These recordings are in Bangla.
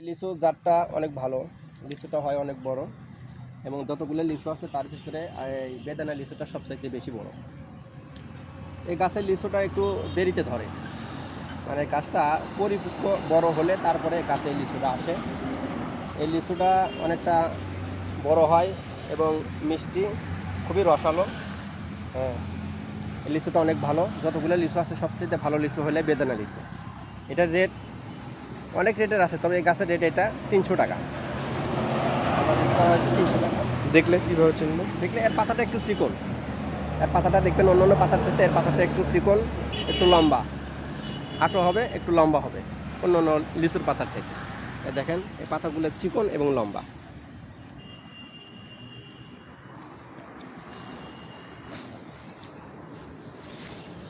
লিচু জাতটা অনেক ভালো, লিচুটা হয় অনেক বড় এবং যতগুলো লিচু আছে তার ভিতরে এই বেদানা লিচুটা সবচাইতে বেশি বড়। এই গাছের লিচুটা একটু দেরিতে ধরে, মানে গাছটা পরিপক্ক বড় হলে তারপরে গাছে লিচুটা আসে। এই লিচুটা অনেকটা বড় হয় এবং মিষ্টি, খুবই রসালো। হ্যাঁ, এই লিচুটা অনেক ভালো, যতগুলো লিচু আছে সবচেয়ে ভালো লিচু হলে বেদানা লিচু। এটার রেট অনেক রেটের আছে, তবে এই গাছের রেট এটা 300 টাকা। 300 টাকা। দেখলে কীভাবে চিনব? দেখলে এর পাতাটা একটু চিকন, এর পাতাটা দেখবেন অন্য অন্য পাতার সাথে এর পাতাটা একটু চিকন, একটু লম্বা, হাঁটো হবে, একটু লম্বা হবে অন্য অন্য লিচুর পাতার থেকে। দেখেন এই পাতাগুলো চিকন এবং লম্বা।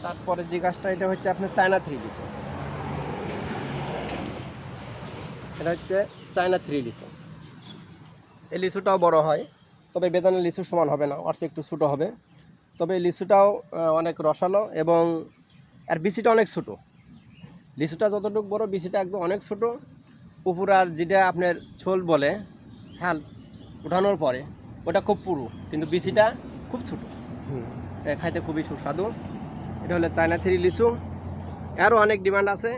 তারপরে যে গাছটা, এটা হচ্ছে আপনার চায়না 3 লিচু। এটা হচ্ছে চায়না 3 লিচু। এই লিচুটাও বড় হয়, তবে বেদানা লিচুর সমান হবে না, অর্থে একটু ছোটো হবে। তবে এই লিচুটাও অনেক রসালো এবং এর বিচিটা অনেক ছোটো। লিচুটা যতটুকু বড়, বিচিটা একদম অনেক ছোটো। উপর আর যেটা আপনার ছোল বলে, ছাল উঠানোর পরে ওটা খুব পুরু, কিন্তু বিচিটা খুব ছোটো, খাইতে খুবই সুস্বাদু। এটা হলো চায়না 3 লিচু। এরও অনেক ডিমান্ড আছে,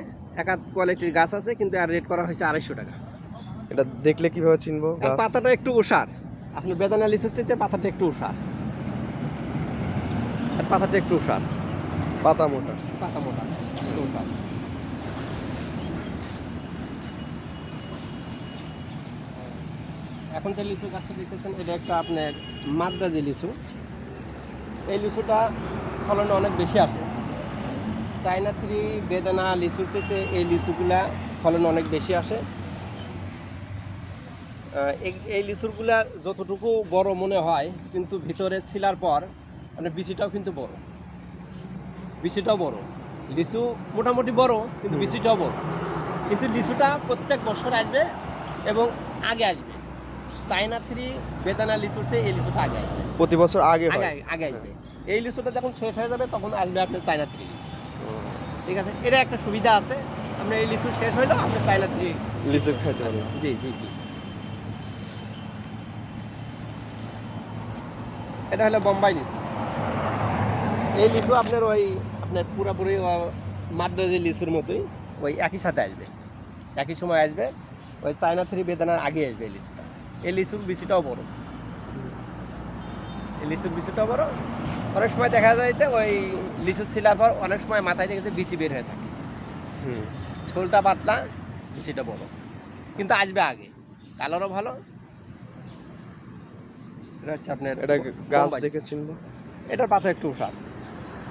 একাধ কোয়ালিটির গাছ আছে, কিন্তু আর রেট করা হয়েছে 250 টাকা। এটা দেখলে কিভাবে চিনবো? পাতাটা একটু উষার, আপনার বেদানা লিচুর চাইতে পাতাটা একটু উষার, পাতাটা একটু উষার, পাতা মোটা, পাতা মোটা, একটু উষার। এখন যে লিচু গাছটা দেখতেছেন, এটা একটা আপনার মাদ্রাজি লিচু। এই লিচুটা ফলন অনেক বেশি আসে। চায়না 3 বেদানা লিচুর চাইতে এই লিচুগুলা ফলন অনেক বেশি আসে। এই লিচুরগুলা যতটুকু বড় মনে হয়, কিন্তু ভিতরে ছিলার পর মানে বিচিটাও কিন্তু বড়, বিচিটাও বড়। লিচু মোটামুটি বড়, কিন্তু বিচিটাও বড়। কিন্তু লিচুটা প্রত্যেক বছর আসবে এবং আগে আসবে। চায়না 3 বেদানা লিচুর চেয়ে এই লিচুটা আগে আসবে, প্রতি বছর আগে আগে আসবে। এই লিচুটা যখন শেষ হয়ে যাবে তখন আসবে আপনার চায়না 3 লিচু। ঠিক আছে, এটা একটা সুবিধা আছে, আপনার এই লিচু শেষ হইলো আপনি চায়না 3 লিচু খাইতে পারবেন। জি জি জি। এটা হলো বোম্বাই লিচু। এই লিচু আপনার আপনার পুরোপুরি মাদ্রাজি লিচুর মতোই, ওই একই সাথে আসবে, একই সময় আসবে। ওই চায়না 3 বেদানার আগে আসবে এই লিচুটা। এই লিচুর বিচিটাও বড়, এই লিচুর বিচিটাও বড়। অনেক সময় দেখা যায় যে ওই লিচু ছিলার পর অনেক সময় মাথায় থেকে বিচি বের হয়ে থাকে। ছোলটা পাতলা, বিচিটা বড়, কিন্তু আসবে আগে, কালারও ভালো। এটা হচ্ছে আপনার, এটা গাছ দেখে চিনবো? এটার পাতা একটু উষার।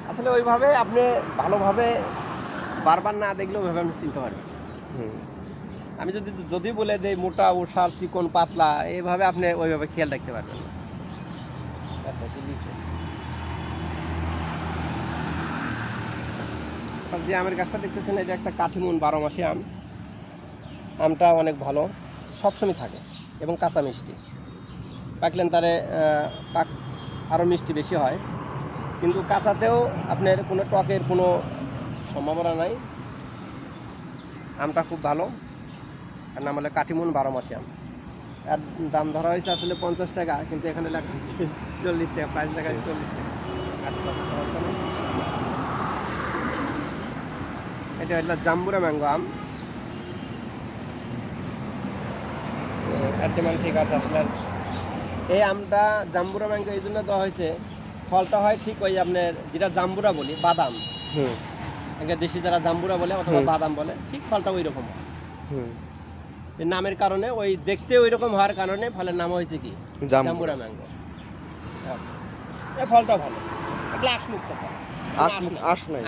আসলে ওইভাবে আপনি ভালোভাবে বারবার না দেখলেও ওইভাবে আপনি চিনতে পারবেন। আমি যদি বলে দেই মোটা, উষার, চিকন, পাতলা, এইভাবে আপনি ওইভাবে খেয়াল রাখতে পারবেন না। আচ্ছা, যে আমের গাছটা দেখতেছেন, এটা একটা কাঠিমুন 12 মাসি আম। আমটা অনেক ভালো, সবসময় থাকে এবং কাঁচা মিষ্টি। পাকলেন তারে আরও মিষ্টি বেশি হয়, কিন্তু কাঁচাতেও আপনার কোনো টকের কোনো সম্ভাবনা নাই। আমটা খুব ভালো, আর নাম হলে কাঠিমুন 12 মাসি আম। এর দাম ধরা হয়েছে আসলে 50 টাকা, কিন্তু এখানে লেখা হয়েছে 40 টাকা, প্রাইস লেখা হয়েছে 40 টাকা। সমস্যা নেই। এটা হলো জাম্বুরা ম্যাঙ্গো আম। ডিমান্ড ঠিক আছে আসলে। এই আমটা জাম্বুরা ম্যাঙ্গো এই জন্য দেওয়া হয়েছে, ফলটা হয় ঠিক ওই আপনার যেটা জাম্বুরা বলি, বাদাম। দেশি যারা জাম্বুরা বলে অথবা বাদাম বলে, ঠিক ফলটা ওই রকম হয়। এই নামের কারণে, ওই দেখতে ওই রকম হওয়ার কারণে ফলের নাম হয়েছে কি জাম্বুরা ম্যাঙ্গো। এই ফলটা ভালো, গ্লাস মুক্ত ফল, আশ নাই।